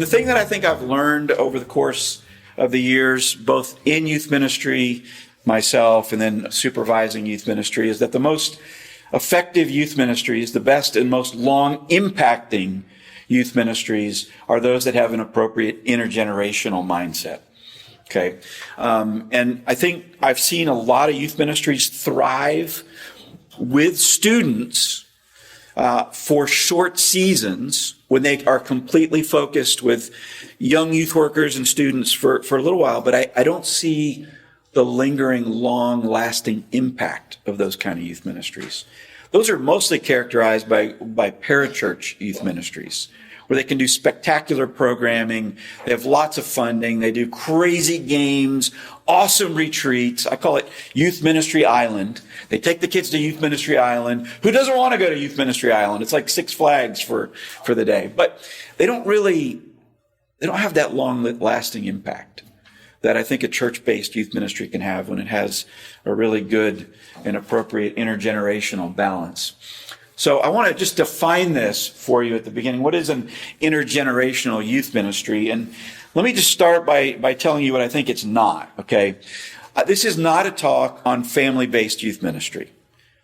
the thing that I think I've learned over the course of the years, both in youth ministry myself and then supervising youth ministry, is that the most effective youth ministries, the best and most long impacting youth ministries, are those that have an appropriate intergenerational mindset. Okay. And I think I've seen a lot of youth ministries thrive with students for short seasons when they are completely focused with young youth workers and students for a little while, but I don't see the lingering, long-lasting impact of those kind of youth ministries. Those are mostly characterized by parachurch youth ministries, where they can do spectacular programming, they have lots of funding, they do crazy games, awesome retreats. I call it Youth Ministry Island. They take the kids to Youth Ministry Island. Who doesn't want to go to Youth Ministry Island? It's like Six Flags for the day. But they don't have that long-lasting impact that I think a church-based youth ministry can have when it has a really good and appropriate intergenerational balance. So I want to just define this for you at the beginning. What is an intergenerational youth ministry? And let me just start by telling you what I think it's not, okay? This is not a talk on family-based youth ministry.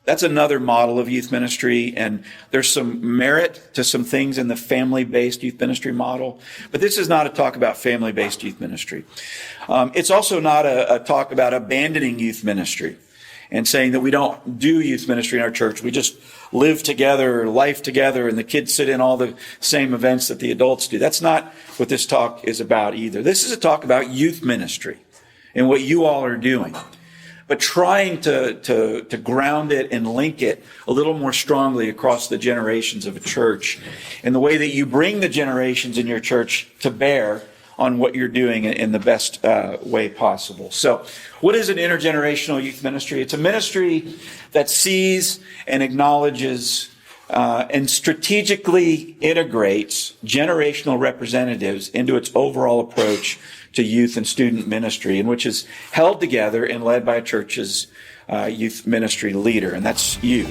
That's another model of youth ministry, and there's some merit to some things in the family-based youth ministry model. But this is not a talk about family-based youth ministry. It's also not a talk about abandoning youth ministry and saying that we don't do youth ministry in our church. We just live together, life together, and the kids sit in all the same events that the adults do. That's not what this talk is about either. This is a talk about youth ministry and what you all are doing, but trying to ground it and link it a little more strongly across the generations of a church in the way that you bring the generations in your church to bear on what you're doing in the best way possible. So what is an intergenerational youth ministry? It's a ministry that sees and acknowledges and strategically integrates generational representatives into its overall approach to youth and student ministry, and which is held together and led by a church's youth ministry leader, and that's you.